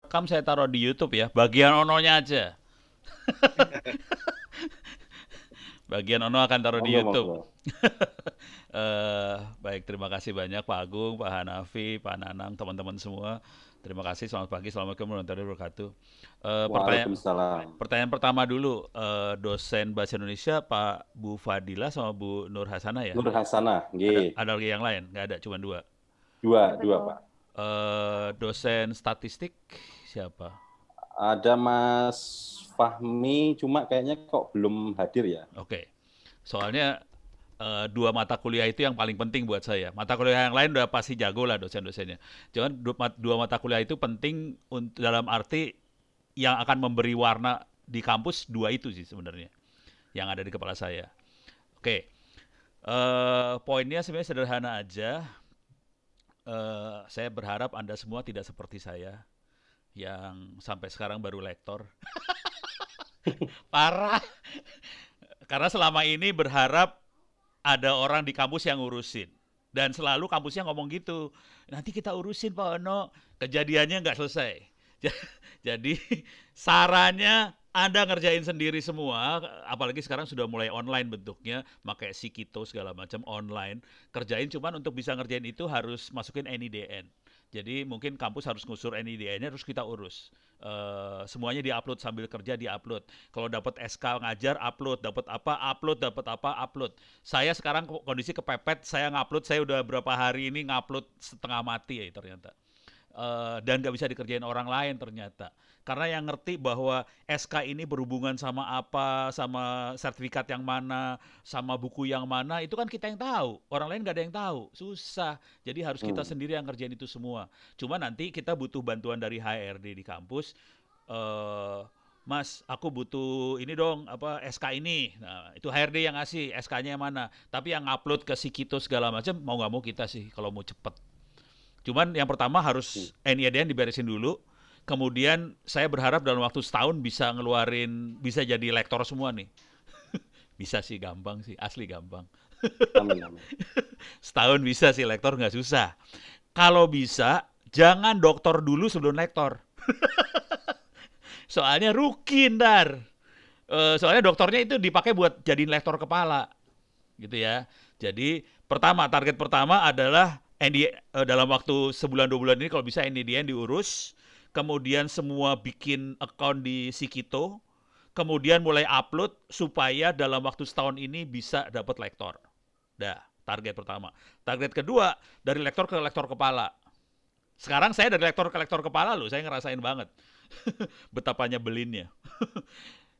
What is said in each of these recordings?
Rekam saya taruh di YouTube ya, bagian ononya aja. Bagian ono akan taruh di Monggo, YouTube. monggo. Baik, terima kasih banyak Pak Agung, Pak Hanafi, Pak Nanang, teman-teman semua. Terima kasih, selamat pagi, assalamualaikum warahmatullahi wabarakatuh. Waalaikumsalam. Pertanyaan pertama dulu, dosen bahasa Indonesia Pak Bu Fadila sama Bu Nur Hasanah ya? Nur Hasanah, Ada nggih. ada lagi yang lain? Nggak ada, cuma dua. Dua, dua, Pak. Dosen statistik siapa? Ada Mas Fahmi, cuma kayaknya kok belum hadir ya. Oke. Soalnya dua mata kuliah itu yang paling penting buat saya. Mata kuliah yang lain udah pasti jago lah dosen-dosennya. Cuman dua mata kuliah itu penting dalam arti yang akan memberi warna di kampus, dua itu sih sebenarnya yang ada di kepala saya. Oke. Poinnya sebenarnya sederhana aja. Saya berharap Anda semua tidak seperti saya yang sampai sekarang baru lektor. Parah. Karena selama ini berharap ada orang di kampus yang ngurusin. Dan selalu kampusnya ngomong gitu. Nanti kita urusin Pak Ono. Kejadiannya nggak selesai. Jadi sarannya Anda ngerjain sendiri semua. Apalagi sekarang sudah mulai online bentuknya. Pakai Sikito segala macam online. Kerjain cuman untuk bisa ngerjain itu harus masukin NIDN. Jadi mungkin kampus harus ngusur NIDN-nya terus kita urus. Semuanya diupload sambil kerja diupload. Kalau dapat SK ngajar upload, dapat apa upload, dapat apa upload. Saya sekarang kondisi kepepet, saya ngupload, saya udah berapa hari ini ngupload setengah mati ya ternyata. Dan nggak bisa dikerjain orang lain ternyata. Karena yang ngerti bahwa SK ini berhubungan sama apa, sama sertifikat yang mana, sama buku yang mana, itu kan kita yang tahu. Orang lain nggak ada yang tahu. Susah. Jadi harus kita Hmm. sendiri yang ngerjain itu semua. Cuma nanti kita butuh bantuan dari HRD di kampus. eh Mas, aku butuh ini dong, apa SK ini. Nah, itu HRD yang ngasih, SK-nya yang mana. Tapi yang upload ke Sikito segala macam, mau nggak mau kita sih kalau mau cepet. Cuman yang pertama Hmm. harus NIDN diberesin dulu. Kemudian saya berharap dalam waktu setahun bisa ngeluarin, bisa jadi lektor semua nih. Bisa sih, gampang sih, asli gampang. Amin, amin. Setahun bisa sih lektor, nggak susah. Kalau bisa, jangan doktor dulu sebelum lektor. Soalnya rugi ntar. Soalnya doktornya itu dipakai buat jadiin lektor kepala. Gitu ya. Jadi pertama, target pertama adalah dalam waktu sebulan 2 bulan ini kalau bisa NDN diurus, kemudian semua bikin account di Sikito, kemudian mulai upload supaya dalam waktu setahun ini bisa dapat lektor. Dah, target pertama. Target kedua, dari lektor ke lektor kepala. Sekarang saya dari lektor ke lektor kepala loh, saya ngerasain banget betapa nyebelinnya.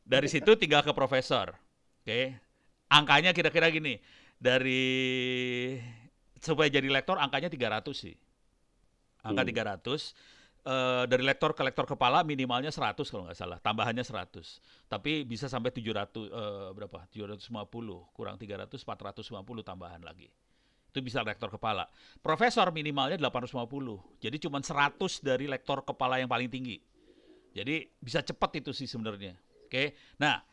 Dari situ tinggal ke profesor. Oke. Angkanya kira-kira gini. Dari supaya jadi lektor angkanya 300 sih. Angka Hmm. 300. Dari lektor ke lektor kepala minimalnya 100 kalau nggak salah. Tambahannya 100. Tapi bisa sampai 700 berapa? 750 kurang 300 450 tambahan lagi. Itu bisa lektor kepala. Profesor minimalnya 850. Jadi cuma 100 dari lektor kepala yang paling tinggi. Jadi bisa cepat itu sih sebenarnya. Oke. Nah,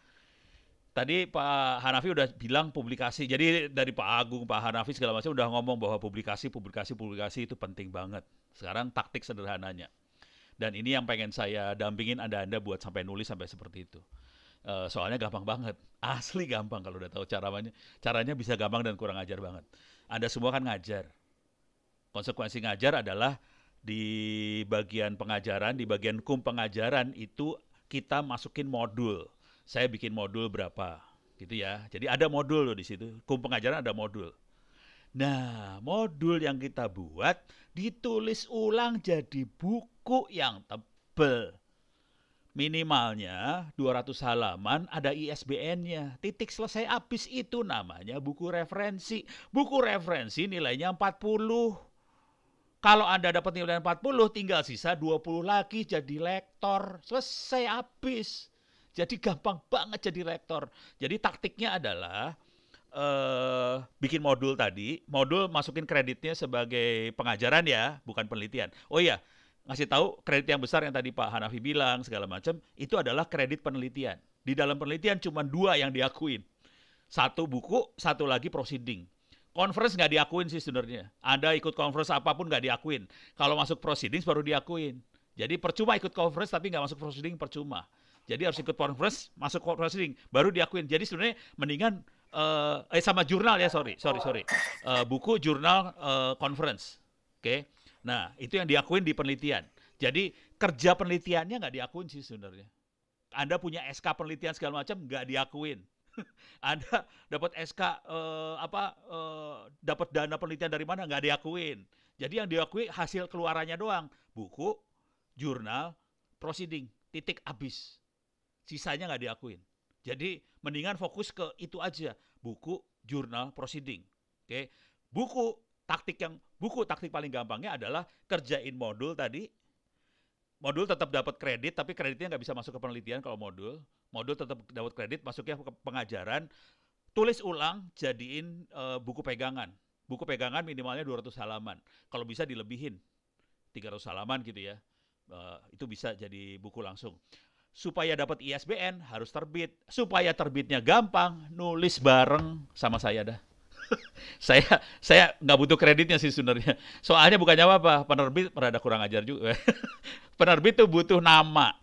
tadi Pak Hanafi udah bilang publikasi. Jadi dari Pak Agung, Pak Hanafi segala macam udah ngomong bahwa publikasi itu penting banget. Sekarang taktik sederhananya. Dan ini yang pengen saya dampingin Anda-anda buat sampai nulis sampai seperti itu. Soalnya gampang banget. Asli gampang kalau udah tahu caranya. Caranya bisa gampang dan kurang ajar banget. Anda semua kan ngajar. Konsekuensi ngajar adalah di bagian pengajaran, di bagian pengajaran itu kita masukin modul. Saya bikin modul berapa, gitu ya. Jadi ada modul loh di situ. Pengajaran ada modul. Nah, modul yang kita buat ditulis ulang jadi buku yang tebel. Minimalnya 200 halaman, ada ISBN-nya. Titik selesai habis itu namanya buku referensi. Buku referensi nilainya 40. Kalau Anda dapat nilai 40, tinggal sisa 20 lagi jadi lektor. Selesai habis. Jadi gampang banget jadi lektor. Jadi taktiknya adalah bikin modul tadi, modul masukin kreditnya sebagai pengajaran ya, bukan penelitian. Oh iya, ngasih tahu kredit yang besar yang tadi Pak Hanafi bilang segala macam, itu adalah kredit penelitian. Di dalam penelitian cuma dua yang diakuin. Satu buku, satu lagi proceeding. Conference nggak diakuin sih sebenarnya. Anda ikut conference apapun nggak diakuin. Kalau masuk proceedings baru diakuin. Jadi percuma ikut conference tapi nggak masuk proceeding, percuma. Jadi harus ikut conference, masuk proceeding, baru diakuin. Jadi sebenarnya mendingan sama jurnal ya, sorry. Buku, jurnal, conference. Oke. Nah, itu yang diakuin di penelitian. Jadi kerja penelitiannya nggak diakuin sih sebenarnya. Anda punya SK penelitian segala macam nggak diakuin. Anda dapat SK dapat dana penelitian dari mana nggak diakuin. Jadi yang diakui hasil keluarannya doang, buku, jurnal, proceeding, titik habis. Sisanya nggak diakuin. Jadi mendingan fokus ke itu aja, buku, jurnal, proceeding. Oke, buku taktik paling gampangnya adalah kerjain modul tadi. Modul tetap dapat kredit, tapi kreditnya nggak bisa masuk ke penelitian kalau modul. Modul tetap dapat kredit, masuknya ke pengajaran. Tulis ulang, jadiin buku pegangan. Buku pegangan minimalnya 200 halaman. Kalau bisa dilebihin, 300 halaman gitu ya. Itu bisa jadi buku langsung. Supaya dapat ISBN harus terbit. Supaya terbitnya gampang, nulis bareng sama saya dah. Saya nggak butuh kreditnya sih sebenarnya. Soalnya bukannya apa, penerbit rada kurang ajar juga. Penerbit tuh butuh nama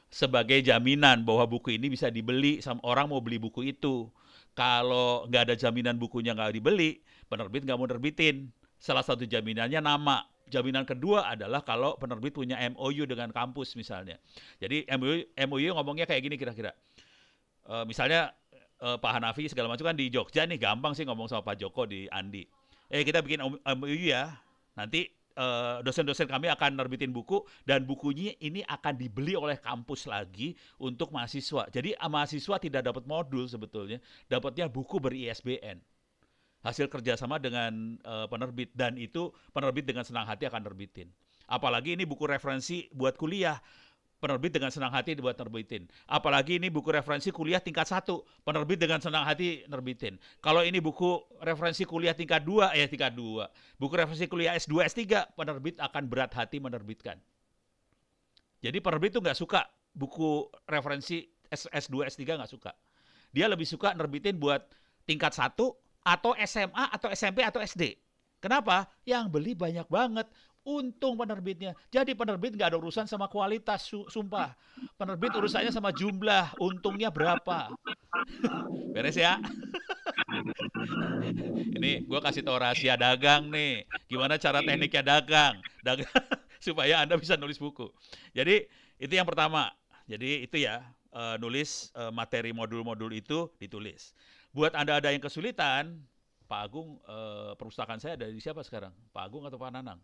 sebagai jaminan bahwa buku ini bisa dibeli sama orang mau beli buku itu. Kalau nggak ada jaminan bukunya nggak dibeli, penerbit nggak mau nerbitin. Salah satu jaminannya nama. Jaminan kedua adalah kalau penerbit punya MOU dengan kampus misalnya. Jadi MOU ngomongnya kayak gini kira-kira. Misalnya Pak Hanafi segala macam kan di Jogja nih, gampang sih ngomong sama Pak Joko di Andi. Kita bikin MOU ya, nanti dosen-dosen kami akan nerbitin buku dan bukunya ini akan dibeli oleh kampus lagi untuk mahasiswa. Jadi mahasiswa tidak dapat modul sebetulnya, dapatnya buku ber-ISBN. Hasil kerjasama dengan penerbit, dan itu penerbit dengan senang hati akan nerbitin. Apalagi ini buku referensi buat kuliah. Penerbit dengan senang hati dibuat nerbitin. Apalagi ini buku referensi kuliah tingkat 1, penerbit dengan senang hati nerbitin. Kalau ini buku referensi kuliah tingkat 2, buku referensi kuliah S2, S3, penerbit akan berat hati menerbitkan. Jadi penerbit itu nggak suka buku referensi S2, S3 nggak suka. Dia lebih suka nerbitin buat tingkat 1, atau SMA, atau SMP, atau SD. Kenapa? Yang beli banyak banget. Untung penerbitnya. Jadi penerbit nggak ada urusan sama kualitas, sumpah. Penerbit urusannya sama jumlah, untungnya berapa. Beres ya? Ini gue kasih tau rahasia dagang nih. Gimana cara tekniknya dagang supaya Anda bisa nulis buku. Jadi itu yang pertama. Jadi itu ya, nulis materi modul-modul itu ditulis. Buat Anda ada yang kesulitan, Pak Agung, perpustakaan saya ada di siapa sekarang? Pak Agung atau Pak Nanang?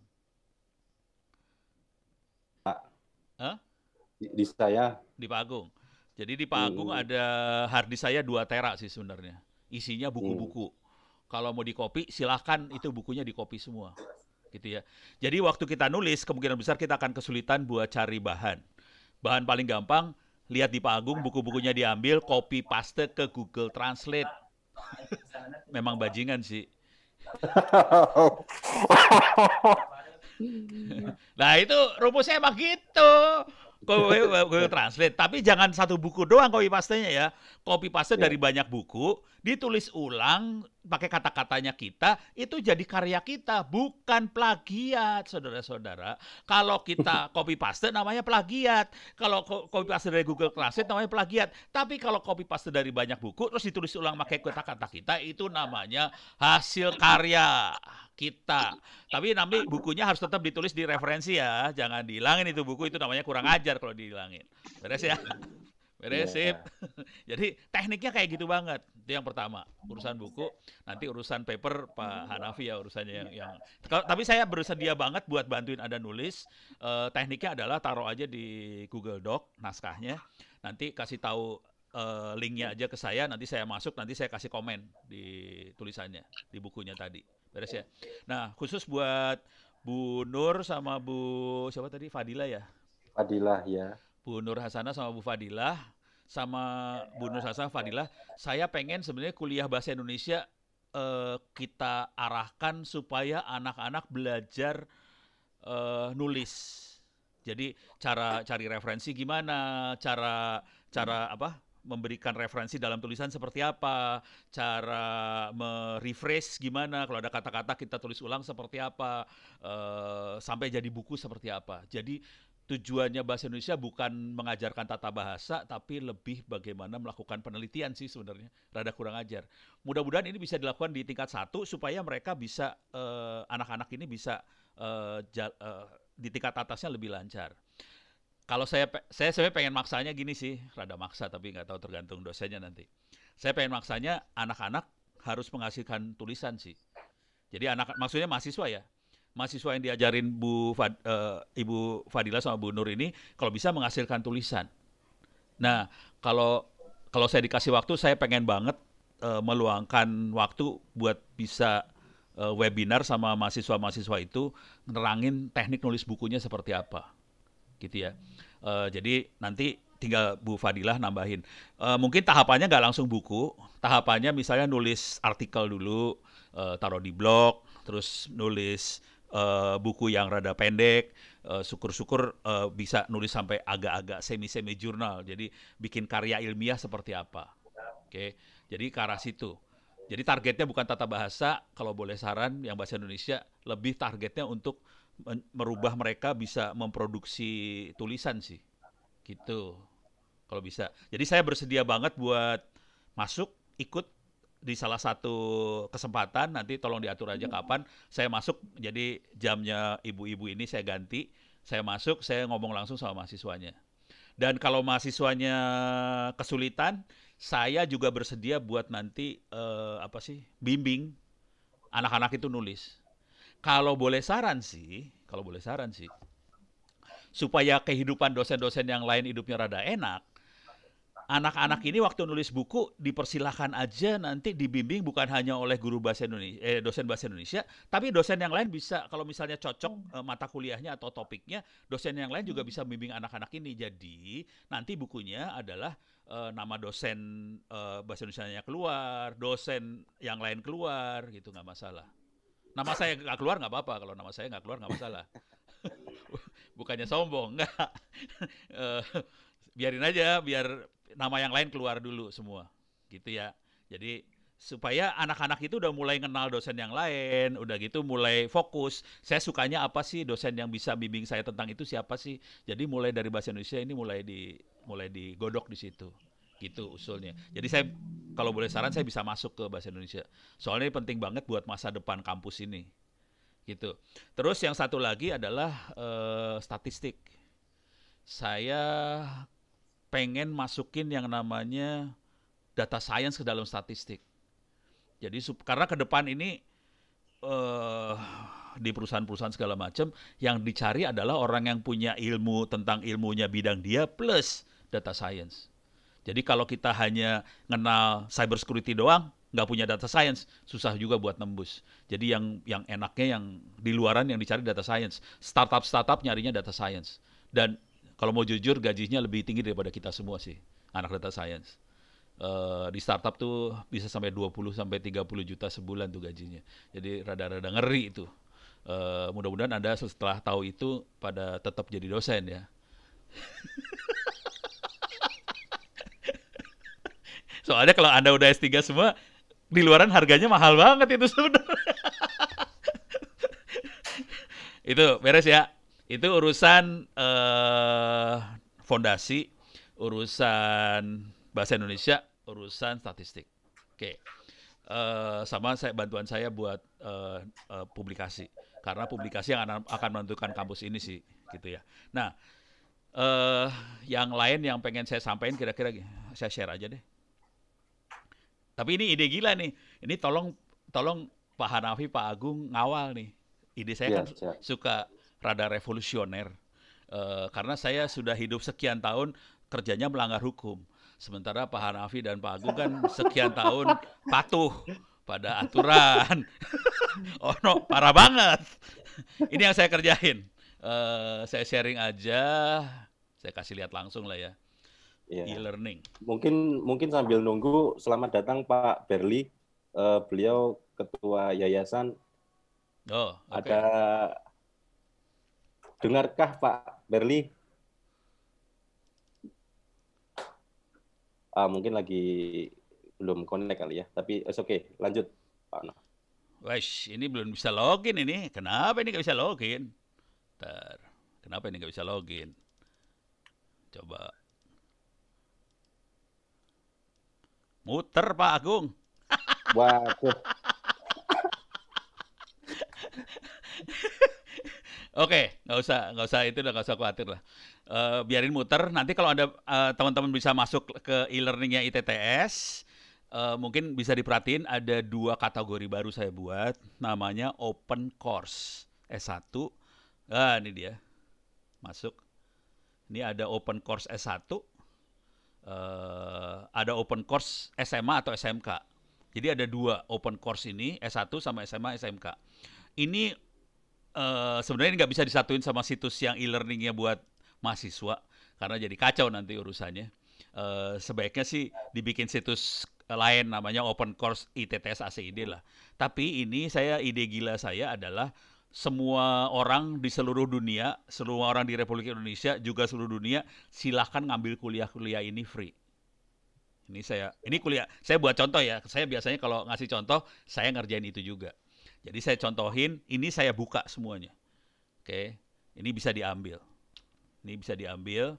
Hah? Di saya. Di Pak Agung. Jadi di Pak Agung ada harddisk saya 2 tera sih sebenarnya. Isinya buku-buku. Kalau mau di-copy, silahkan itu bukunya di-copy semua. Gitu ya. Jadi waktu kita nulis, kemungkinan besar kita akan kesulitan buat cari bahan. Bahan paling gampang, lihat di Pak Agung, buku-bukunya diambil, copy paste ke Google Translate. Memang bajingan sih. Nah itu rumusnya emang gitu. Google Translate. Tapi jangan satu buku doang copy pastenya ya. Copy paste dari banyak buku, ditulis ulang pakai kata-katanya kita, itu jadi karya kita, bukan plagiat, saudara-saudara. Kalau kita copy paste namanya plagiat. Kalau copy paste dari Google Translate namanya plagiat. Tapi kalau copy paste dari banyak buku terus ditulis ulang pakai kata-kata kita, itu namanya hasil karya kita. Tapi nanti bukunya harus tetap ditulis di referensi ya. Jangan dihilangin itu buku, itu namanya kurang ajar kalau dihilangin. Beres ya? Beres, sip. Jadi tekniknya kayak gitu banget. Itu yang pertama, urusan buku. Nanti urusan paper Pak Hanafi ya urusannya yang tapi saya bersedia banget buat bantuin Anda nulis. Tekniknya adalah taruh aja di Google Doc naskahnya. Nanti kasih tahu linknya aja ke saya, nanti saya masuk, nanti saya kasih komen di tulisannya, di bukunya tadi. Beres ya. Nah, khusus buat Bu Nur sama Bu siapa tadi? Fadilah ya? Fadilah ya. Bu Nur Hasanah sama Bu Fadilah, sama Bu Nur Hasanah Fadilah, saya pengen sebenarnya kuliah bahasa Indonesia kita arahkan supaya anak-anak belajar nulis. Jadi cara cari referensi gimana, cara apa? memberikan referensi dalam tulisan seperti apa, cara merephrase gimana, kalau ada kata-kata kita tulis ulang seperti apa, sampai jadi buku seperti apa. Jadi tujuannya bahasa Indonesia bukan mengajarkan tata bahasa, tapi lebih bagaimana melakukan penelitian sih sebenarnya. Rada kurang ajar. Mudah-mudahan ini bisa dilakukan di tingkat 1 supaya mereka bisa, anak-anak ini bisa di tingkat atasnya lebih lancar. Kalau saya sebenarnya pengen maksanya gini sih, rada maksa tapi nggak tahu tergantung dosennya nanti. Saya pengen maksanya anak-anak harus menghasilkan tulisan sih. Jadi maksudnya mahasiswa ya. Mahasiswa yang diajarin Ibu Fadila sama Bu Nur ini kalau bisa menghasilkan tulisan. Nah, kalau kalau saya dikasih waktu, saya pengen banget meluangkan waktu buat bisa webinar sama mahasiswa-mahasiswa itu nerangin teknik nulis bukunya seperti apa, gitu ya. Jadi nanti tinggal Bu Fadilah nambahin. Mungkin tahapannya nggak langsung buku, tahapannya misalnya nulis artikel dulu, taruh di blog, terus nulis buku yang rada pendek, syukur-syukur bisa nulis sampai agak-agak semi-semi jurnal. Jadi bikin karya ilmiah seperti apa. Oke, jadi ke arah situ. Jadi targetnya bukan tata bahasa, kalau boleh saran yang bahasa Indonesia, lebih targetnya untuk merubah mereka bisa memproduksi tulisan sih. Gitu. Kalau bisa. Jadi saya bersedia banget buat masuk, ikut di salah satu kesempatan, nanti tolong diatur aja kapan saya masuk. Jadi jamnya ibu-ibu ini saya ganti, saya masuk, saya ngomong langsung sama mahasiswanya. Dan kalau mahasiswanya kesulitan, saya juga bersedia buat nanti bimbing anak-anak itu nulis. Kalau boleh saran sih, supaya kehidupan dosen-dosen yang lain hidupnya rada enak, anak-anak ini waktu nulis buku dipersilahkan aja nanti dibimbing bukan hanya oleh guru bahasa Indonesia, dosen bahasa Indonesia, tapi dosen yang lain bisa, kalau misalnya cocok mata kuliahnya atau topiknya, dosen yang lain juga bisa bimbing anak-anak ini. Jadi nanti bukunya adalah nama dosen bahasa Indonesia-nya keluar, dosen yang lain keluar, gitu nggak masalah. Nama saya nggak keluar nggak apa-apa, kalau nama saya nggak keluar nggak masalah. Bukannya sombong, nggak. Biarin aja, biar nama yang lain keluar dulu semua, gitu ya. Jadi supaya anak-anak itu udah mulai kenal dosen yang lain, udah gitu mulai fokus. Saya sukanya apa sih, dosen yang bisa bimbing saya tentang itu siapa sih? Jadi mulai dari bahasa Indonesia ini mulai digodok di situ. Gitu usulnya. Jadi saya kalau boleh saran saya bisa masuk ke bahasa Indonesia. Soalnya ini penting banget buat masa depan kampus ini. Gitu. Terus yang satu lagi adalah statistik. Saya pengen masukin yang namanya data science ke dalam statistik. Jadi karena ke depan ini di perusahaan-perusahaan segala macam yang dicari adalah orang yang punya ilmu tentang ilmunya bidang dia plus data science. Jadi kalau kita hanya kenal cyber security doang, nggak punya data science, susah juga buat nembus. Jadi yang enaknya yang di luaran yang dicari data science. Startup nyarinya data science. Dan kalau mau jujur gajinya lebih tinggi daripada kita semua sih, anak data science. Di startup tuh bisa sampai 20 sampai 30 juta sebulan tuh gajinya. Jadi rada-rada ngeri itu. Mudah-mudahan Anda setelah tahu itu pada tetap jadi dosen ya. Soalnya kalau Anda udah S3 semua, di luaran harganya mahal banget itu sebenarnya. Itu beres ya. Itu urusan fondasi, urusan bahasa Indonesia, urusan statistik. Oke. Sama bantuan saya buat publikasi. Karena publikasi yang akan menentukan kampus ini sih, gitu ya. Nah, yang lain yang pengen saya sampaikan kira-kira saya share aja deh. Tapi ini ide gila nih. Ini tolong Pak Hanafi, Pak Agung ngawal nih. Ide saya kan suka rada revolusioner. Karena saya sudah hidup sekian tahun kerjanya melanggar hukum. Sementara Pak Hanafi dan Pak Agung kan sekian tahun patuh pada aturan. Oh no, parah banget. Ini yang saya kerjain. Saya sharing aja. Saya kasih lihat langsung lah ya. E-learning. Mungkin sambil nunggu, selamat datang Pak Berli. Beliau ketua yayasan. Oh, okay. Ada dengarkah Pak Berli? Mungkin lagi belum connect kali ya. Tapi oke, lanjut Pak Ono. Wesh, ini belum bisa login ini. Kenapa ini nggak bisa login? Ntar, kenapa ini nggak bisa login? Coba muter Pak Agung. Waduh. Oke, nggak usah itu, udah nggak usah khawatir lah. Biarin muter. Nanti kalau ada teman-teman bisa masuk ke e-learningnya ITTS, mungkin bisa diperhatiin ada 2 kategori baru saya buat, namanya Open Course S1. Ini dia, masuk. Ini ada Open Course S1, ada Open Course SMA atau SMK. Jadi ada 2 Open Course ini, S1 sama SMA SMK. Ini sebenarnya nggak bisa disatuin sama situs yang e-learningnya buat mahasiswa karena jadi kacau nanti urusannya. Sebaiknya sih dibikin situs lain namanya Open Course ITTS ACID lah. Tapi ini ide gila saya adalah semua orang di seluruh dunia, semua orang di Republik Indonesia juga seluruh dunia silahkan ngambil kuliah-kuliah ini free. Ini kuliah saya buat contoh ya. Saya biasanya kalau ngasih contoh saya ngerjain itu juga. Jadi saya contohin, ini saya buka semuanya. Oke, ini bisa diambil. Ini bisa diambil.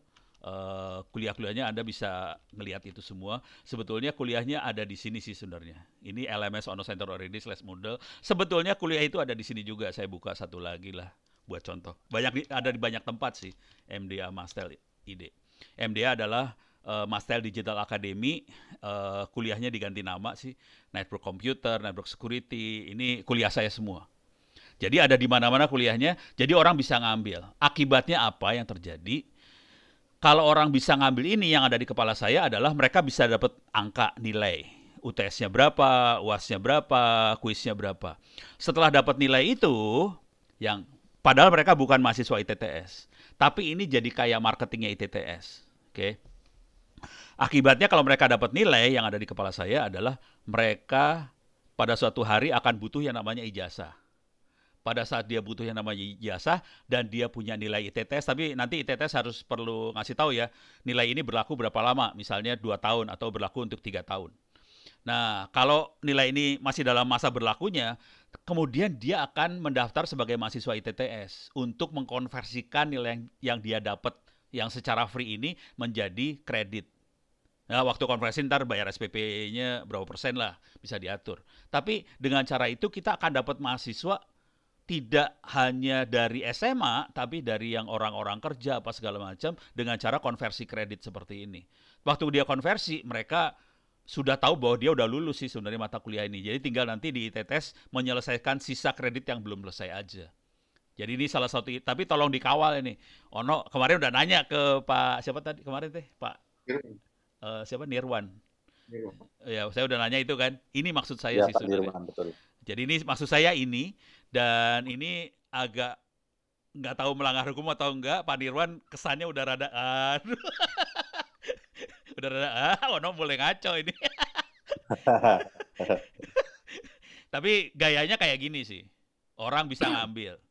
Kuliah-kuliahnya Anda bisa ngelihat itu semua. Sebetulnya kuliahnya ada di sini sih sebenarnya. Ini LMS Ono Center Already/Moodle. Sebetulnya kuliah itu ada di sini juga. Saya buka satu lagi lah buat contoh. Ada di banyak tempat sih. MDA Mastel ID. MDA adalah Mastel Digital Academy, kuliahnya diganti nama sih, Network Computer, Network Security, ini kuliah saya semua. Jadi ada di mana-mana kuliahnya, jadi orang bisa ngambil. Akibatnya apa yang terjadi? Kalau orang bisa ngambil ini, yang ada di kepala saya adalah mereka bisa dapat angka nilai. UTS-nya berapa, UAS-nya berapa, kuisnya berapa. Setelah dapat nilai itu, padahal mereka bukan mahasiswa ITTS, tapi ini jadi kayak marketingnya ITTS. Oke. Akibatnya kalau mereka dapat nilai, yang ada di kepala saya adalah mereka pada suatu hari akan butuh yang namanya ijazah. Pada saat dia butuh yang namanya ijazah dan dia punya nilai ITTS, tapi nanti ITTS harus perlu ngasih tahu ya, nilai ini berlaku berapa lama, misalnya 2 tahun atau berlaku untuk 3 tahun. Nah, kalau nilai ini masih dalam masa berlakunya, kemudian dia akan mendaftar sebagai mahasiswa ITTS untuk mengkonversikan nilai yang dia dapat yang secara free ini menjadi kredit. Nah, waktu konversi ntar bayar SPP-nya berapa persen lah, bisa diatur. Tapi dengan cara itu kita akan dapat mahasiswa tidak hanya dari SMA, tapi dari yang orang-orang kerja apa segala macam dengan cara konversi kredit seperti ini. Waktu dia konversi, mereka sudah tahu bahwa dia udah lulus sih sebenarnya mata kuliah ini. Jadi tinggal nanti di ITTS menyelesaikan sisa kredit yang belum selesai aja. Jadi ini salah satu, tapi tolong dikawal ini. Ono kemarin udah nanya ke Pak, siapa tadi kemarin teh? Pak siapa Nirwan. Ya, saya udah nanya itu kan. Ini maksud saya Ya, sih Pak sebenarnya. Nirwan, betul. Jadi ini maksud saya ini, dan ini agak nggak tahu melanggar hukum atau enggak. Pak Nirwan kesannya udah rada, aduh, udah rada, Ono boleh ngaco ini. Tapi gayanya kayak gini sih. Orang bisa ngambil.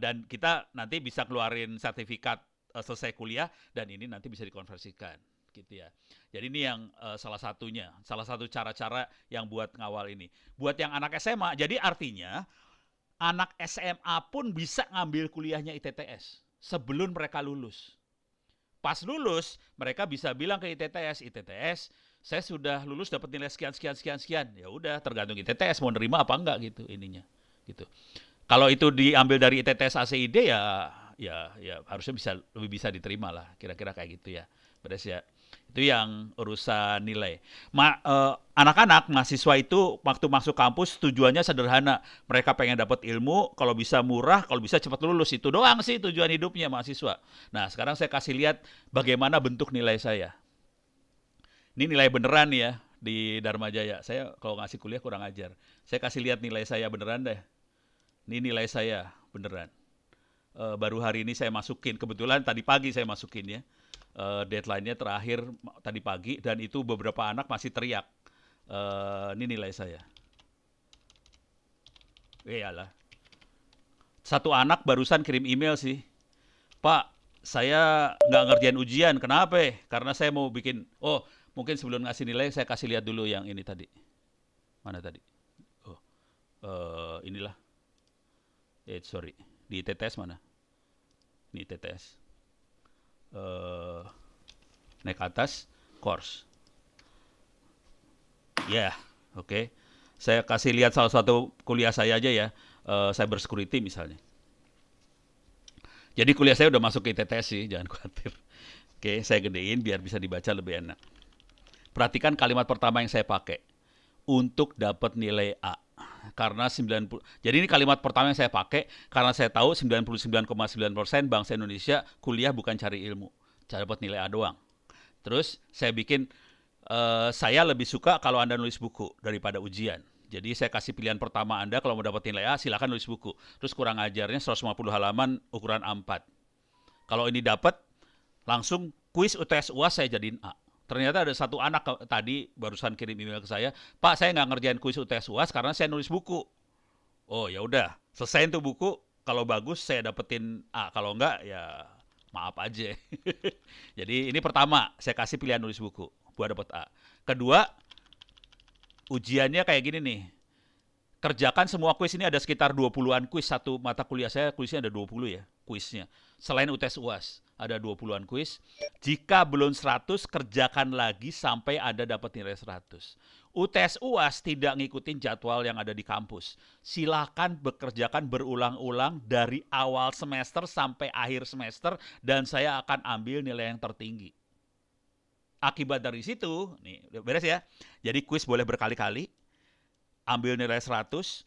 Dan kita nanti bisa keluarin sertifikat selesai kuliah, dan ini nanti bisa dikonversikan. Gitu ya. Jadi ini yang salah satunya, salah satu cara-cara yang buat ngawal ini. Buat yang anak SMA, jadi artinya anak SMA pun bisa ngambil kuliahnya ITTS sebelum mereka lulus. Pas lulus, mereka bisa bilang ke ITTS, saya sudah lulus dapat nilai sekian sekian sekian sekian. Ya udah, tergantung ITTS mau nerima apa enggak gitu ininya. Gitu. Kalau itu diambil dari ITTS ACID ya harusnya lebih bisa diterima lah, kira-kira kayak gitu ya. Beres ya. Itu yang urusan nilai. Anak-anak mahasiswa itu waktu masuk kampus tujuannya sederhana. Mereka pengen dapat ilmu, kalau bisa murah, kalau bisa cepat lulus. Itu doang sih tujuan hidupnya mahasiswa. Nah, sekarang saya kasih lihat bagaimana bentuk nilai saya. Ini nilai beneran ya di Dharma Jaya. Saya kalau ngasih kuliah kurang ajar. Saya kasih lihat nilai saya beneran deh. Ini nilai saya beneran. Baru hari ini saya masukin. Kebetulan tadi pagi saya masukin ya. Deadline-nya terakhir tadi pagi, dan itu beberapa anak masih teriak. Ini nilai saya. Iyalah. Satu anak barusan kirim email sih. Pak, saya nggak ngerjain ujian. Kenapa? Karena saya mau bikin, Mungkin sebelum ngasih nilai, saya kasih lihat dulu yang ini tadi. Mana tadi? Oh, inilah. Sorry. Di TTS mana? Ini TTS. Naik ke atas, course. Ya, oke. Saya kasih lihat salah satu kuliah saya aja ya, cyber security misalnya. Jadi kuliah saya udah masuk ke ITTS sih, jangan khawatir. Oke, saya gedein biar bisa dibaca lebih enak. Perhatikan kalimat pertama yang saya pakai. Untuk dapat nilai A. Karena 90, jadi ini kalimat pertama yang saya pakai karena saya tahu 99,9% bangsa Indonesia kuliah bukan cari ilmu, cari dapat nilai A doang. Terus saya bikin saya lebih suka kalau Anda nulis buku daripada ujian. Jadi saya kasih pilihan pertama Anda kalau mau dapat nilai A silakan nulis buku. Terus kurang ajarnya 150 halaman ukuran A4. Kalau ini dapat langsung kuis UTS UAS saya jadiin A. Ternyata ada satu anak tadi barusan kirim email ke saya, Pak saya nggak ngerjain kuis UTS UAS karena saya nulis buku. Oh ya udah, selesai tuh buku. Kalau bagus saya dapetin A, kalau enggak ya maaf aja. Jadi ini pertama, saya kasih pilihan nulis buku buat dapet A. Kedua, ujiannya kayak gini nih. Kerjakan semua kuis ini ada sekitar 20-an kuis. Satu mata kuliah saya kuisnya ada 20 ya, kuisnya. Selain UTS UAS, ada 20-an kuis. Jika belum 100, kerjakan lagi sampai ada dapat nilai 100. UTS UAS tidak ngikutin jadwal yang ada di kampus. Silakan bekerjakan berulang-ulang dari awal semester sampai akhir semester dan saya akan ambil nilai yang tertinggi. Akibat dari situ, nih beres ya. Jadi kuis boleh berkali-kali, ambil nilai 100,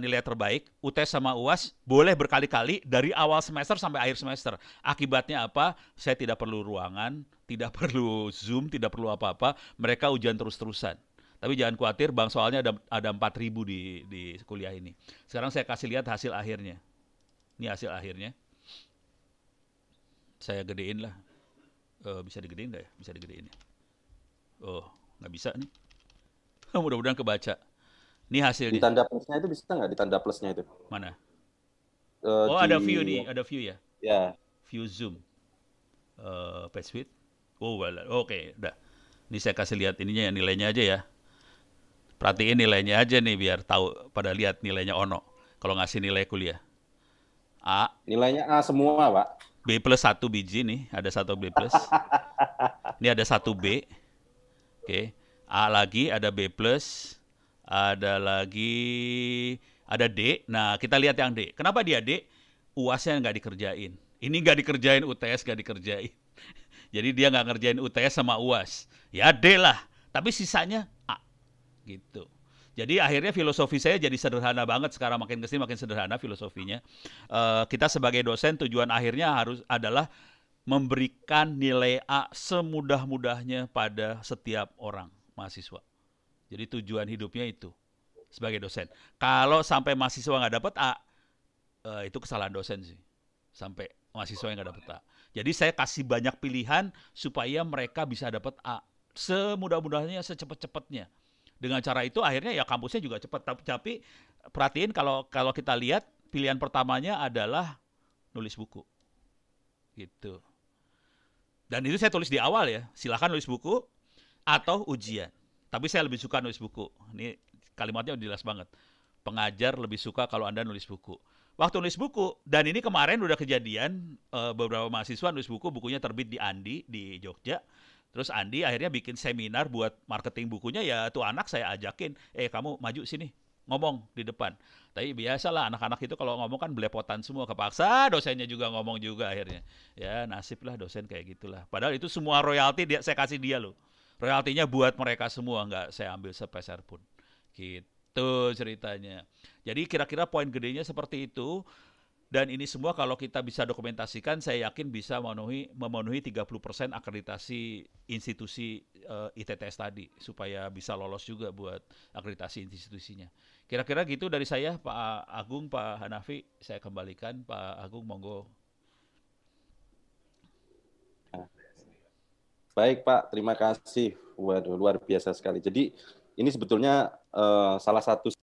nilai terbaik, UTS sama UAS boleh berkali-kali dari awal semester sampai akhir semester. Akibatnya apa? Saya tidak perlu ruangan, tidak perlu Zoom, tidak perlu apa-apa. Mereka ujian terus-terusan. Tapi jangan khawatir, Bang, soalnya ada 4.000 di kuliah ini. Sekarang saya kasih lihat hasil akhirnya. Ini hasil akhirnya. Saya gedein lah. Bisa digedein nggak ya? Bisa digedein ya? Oh, nggak bisa nih. Mudah-mudahan kebaca. Ini hasilnya. Di tanda plusnya itu bisa nggak? Di tanda plusnya itu? Mana? Oh, ada view nih, ada view ya. Ya. View zoom. Page width. Oh, oke, udah. Ini saya kasih lihat ininya ya, nilainya aja ya. Perhatiin nilainya aja nih biar tahu pada lihat nilainya Ono. Kalau ngasih nilai kuliah. A. Nilainya A semua, Pak. B plus 1 biji nih, ada 1 B plus. Ini ada 1 B. Oke. A lagi, ada B plus. Ada lagi, ada D. Nah, kita lihat yang D. Kenapa dia D? UASnya nggak dikerjain. Ini nggak dikerjain, UTS nggak dikerjain. Jadi dia nggak ngerjain UTS sama UAS. Ya D lah. Tapi sisanya A. Gitu. Jadi akhirnya filosofi saya jadi sederhana banget sekarang, makin kesini makin sederhana filosofinya. Kita sebagai dosen tujuan akhirnya adalah memberikan nilai A semudah-mudahnya pada setiap orang mahasiswa. Jadi tujuan hidupnya itu sebagai dosen. Kalau sampai mahasiswa nggak dapat A, itu kesalahan dosen sih. Sampai mahasiswa yang nggak dapat A. Jadi saya kasih banyak pilihan supaya mereka bisa dapat A semudah-mudahnya, secepat-cepatnya. Dengan cara itu akhirnya ya kampusnya juga cepat. Tapi perhatiin kalau kita lihat pilihan pertamanya adalah nulis buku. Gitu. Dan itu saya tulis di awal ya. Silakan nulis buku atau ujian. Tapi saya lebih suka nulis buku. Ini kalimatnya udah jelas banget. Pengajar lebih suka kalau Anda nulis buku. Waktu nulis buku, dan ini kemarin udah kejadian, beberapa mahasiswa nulis buku, bukunya terbit di Andi, di Jogja. Terus Andi akhirnya bikin seminar buat marketing bukunya, ya tuh anak saya ajakin, kamu maju sini, ngomong di depan. Tapi biasalah anak-anak itu kalau ngomong kan belepotan semua, kepaksa dosennya juga ngomong juga akhirnya. Ya nasib lah dosen kayak gitulah. Padahal itu semua royalti saya kasih dia loh. Royaltinya buat mereka semua, nggak saya ambil sepeser pun. Gitu ceritanya. Jadi kira-kira poin gedenya seperti itu. Dan ini semua kalau kita bisa dokumentasikan, saya yakin bisa memenuhi 30% akreditasi institusi ITTS tadi, supaya bisa lolos juga buat akreditasi institusinya. Kira-kira gitu dari saya, Pak Agung, Pak Hanafi, saya kembalikan. Pak Agung, monggo. Baik Pak, terima kasih. Waduh, luar biasa sekali. Jadi ini sebetulnya salah satu